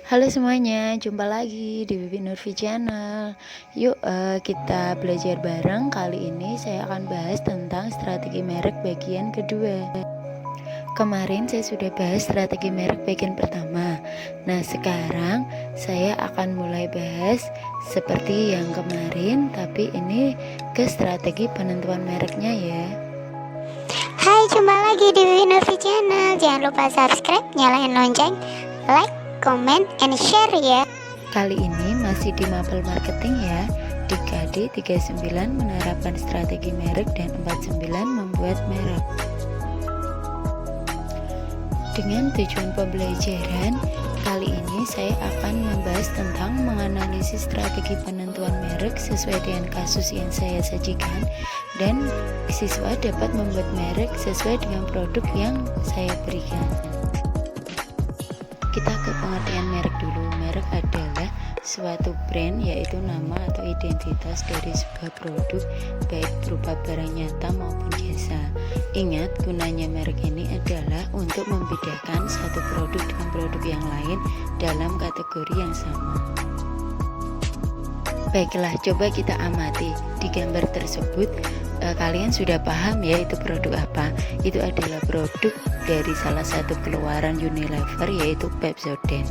Halo semuanya, jumpa lagi di Bibi Nurfi Channel. Yuk kita belajar bareng. Kali ini saya akan bahas tentang strategi merek bagian kedua. Kemarin saya sudah bahas strategi merek bagian pertama. Nah sekarang saya akan mulai bahas seperti yang kemarin, tapi ini ke strategi penentuan mereknya ya. Hai, jumpa lagi di Bibi Nurfi Channel. Jangan lupa subscribe, nyalain lonceng, like, comment, and share ya. Kali ini masih di Mapel Marketing ya. Di KD 39 menerapkan strategi merek dan 49 membuat merek. Dengan tujuan pembelajaran, kali ini saya akan membahas tentang menganalisis strategi penentuan merek sesuai dengan kasus yang saya sajikan, dan siswa dapat membuat merek sesuai dengan produk yang saya berikan. Kita ke pengertian merek dulu. Merek adalah suatu brand, yaitu nama atau identitas dari sebuah produk, baik berupa barang nyata maupun jasa. Ingat, gunanya merek ini adalah untuk membedakan satu produk dengan produk yang lain dalam kategori yang sama. Baiklah, coba kita amati. Di gambar tersebut kalian sudah paham ya itu produk apa. Itu adalah produk dari salah satu keluaran Unilever, yaitu Pepsodent.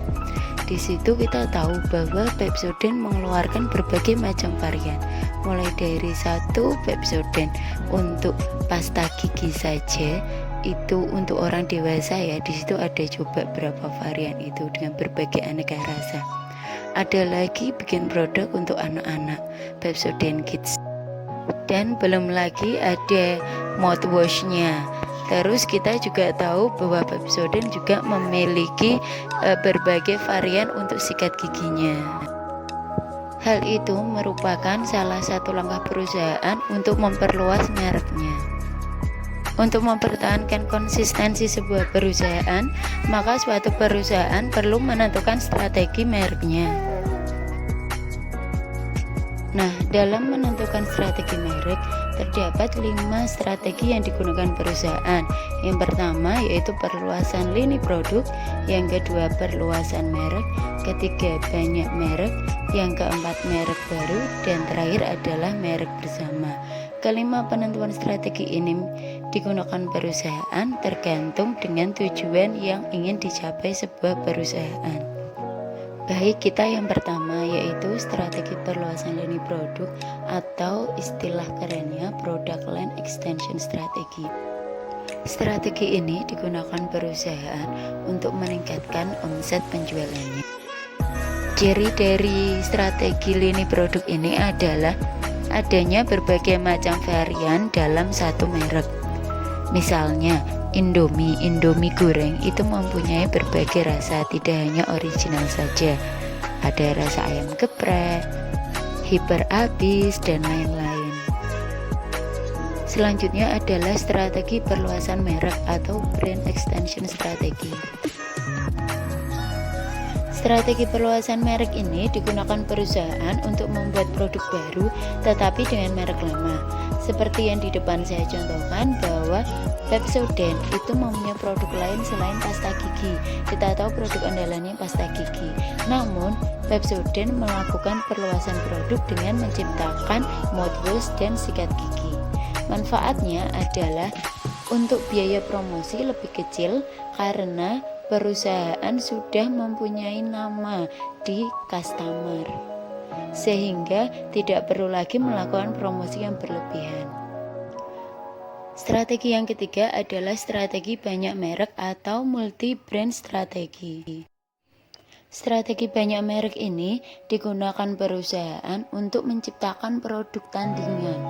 Di situ kita tahu bahwa Pepsodent mengeluarkan berbagai macam varian, mulai dari satu Pepsodent untuk pasta gigi saja, itu untuk orang dewasa ya. Di situ ada coba berapa varian itu dengan berbagai aneka rasa. Ada lagi bikin produk untuk anak-anak, Pepsodent Kids. Dan belum lagi ada mouthwashnya. Terus kita juga tahu bahwa Pepsodent juga memiliki berbagai varian untuk sikat giginya. Hal itu merupakan salah satu langkah perusahaan untuk memperluas mereknya. Untuk mempertahankan konsistensi sebuah perusahaan, maka suatu perusahaan perlu menentukan strategi mereknya. Nah, dalam menentukan strategi merek, terdapat 5 strategi yang digunakan perusahaan. Yang pertama yaitu perluasan lini produk, yang kedua perluasan merek, ketiga banyak merek, yang keempat merek baru, dan terakhir adalah merek bersama. Kelima penentuan strategi ini digunakan perusahaan tergantung dengan tujuan yang ingin dicapai sebuah perusahaan. Baik, kita yang pertama yaitu strategi perluasan lini produk, atau istilah kerennya product line extension strategy. Strategi ini digunakan perusahaan untuk meningkatkan omset penjualannya. Ciri dari strategi lini produk ini adalah adanya berbagai macam varian dalam satu merek. Misalnya Indomie goreng itu mempunyai berbagai rasa, tidak hanya original saja. Ada rasa ayam geprek, hiper abis, dan lain-lain. Selanjutnya adalah strategi perluasan merek atau brand extension strategy. Strategi perluasan merek ini digunakan perusahaan untuk membuat produk baru tetapi dengan merek lama. Seperti yang di depan saya contohkan bahwa Pepsodent itu mempunyai produk lain selain pasta gigi. Kita tahu produk andalannya pasta gigi. Namun Pepsodent melakukan perluasan produk dengan menciptakan mouthwash dan sikat gigi. Manfaatnya adalah untuk biaya promosi lebih kecil karena perusahaan sudah mempunyai nama di customer, sehingga tidak perlu lagi melakukan promosi yang berlebihan. Strategi yang ketiga adalah strategi banyak merek atau multi brand strategi. Strategi banyak merek ini digunakan perusahaan untuk menciptakan produk tandingan.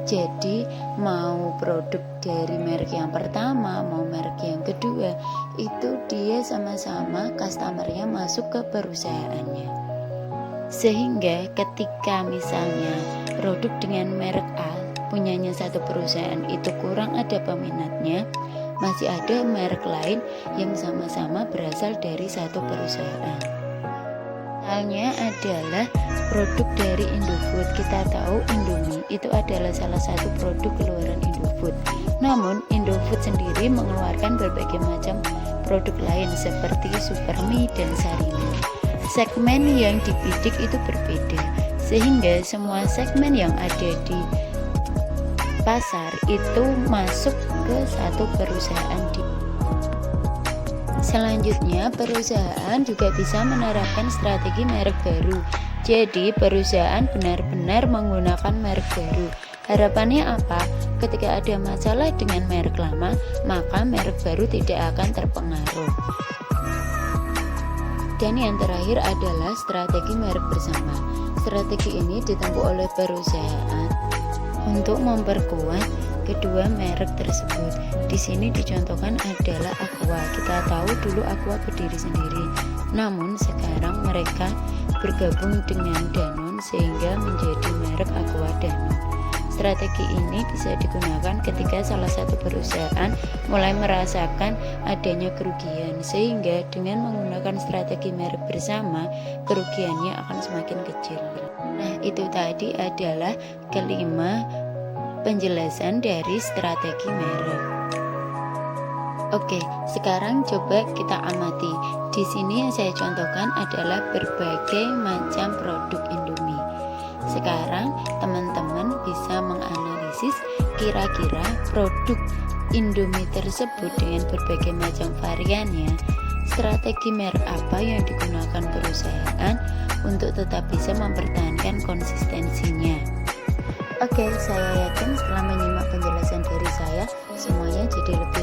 Jadi mau produk dari merek yang pertama, mau merek yang kedua, itu dia sama-sama customernya masuk ke perusahaannya. Sehingga ketika misalnya produk dengan merek A punyanya satu perusahaan itu kurang ada peminatnya, masih ada merek lain yang sama-sama berasal dari satu perusahaan. Misalnya adalah produk dari Indofood. Kita tahu Indomie itu adalah salah satu produk keluaran Indofood. Namun Indofood sendiri mengeluarkan berbagai macam produk lain seperti Supermie dan Sarina. segmen yang dibidik itu berbeda, sehingga semua segmen yang ada di pasar itu masuk ke satu perusahaan. Selanjutnya, perusahaan juga bisa menerapkan strategi merek baru. Jadi, perusahaan benar-benar menggunakan merek baru. Harapannya apa? Ketika ada masalah dengan merek lama, maka merek baru tidak akan terpengaruh. Dan yang terakhir adalah strategi merek bersama. Strategi ini ditempuh oleh perusahaan untuk memperkuat kedua merek tersebut. Di sini dicontohkan adalah Aqua. Kita tahu dulu Aqua berdiri sendiri, namun sekarang mereka bergabung dengan Danone sehingga menjadi merek Aqua Danone. Strategi ini bisa digunakan ketika salah satu perusahaan mulai merasakan adanya kerugian, sehingga dengan menggunakan strategi merek bersama, kerugiannya akan semakin kecil. Nah, itu tadi adalah kelima penjelasan dari strategi merek. Oke, sekarang coba kita amati. Di sini yang saya contohkan adalah berbagai macam produk Indomie. Sekarang teman-teman bisa menganalisis kira-kira produk Indomie tersebut dengan berbagai macam variannya. Strategi merek apa yang digunakan perusahaan untuk tetap bisa mempertahankan konsistensinya. Oke, saya yakin setelah menyimak penjelasan dari saya, semuanya jadi lebih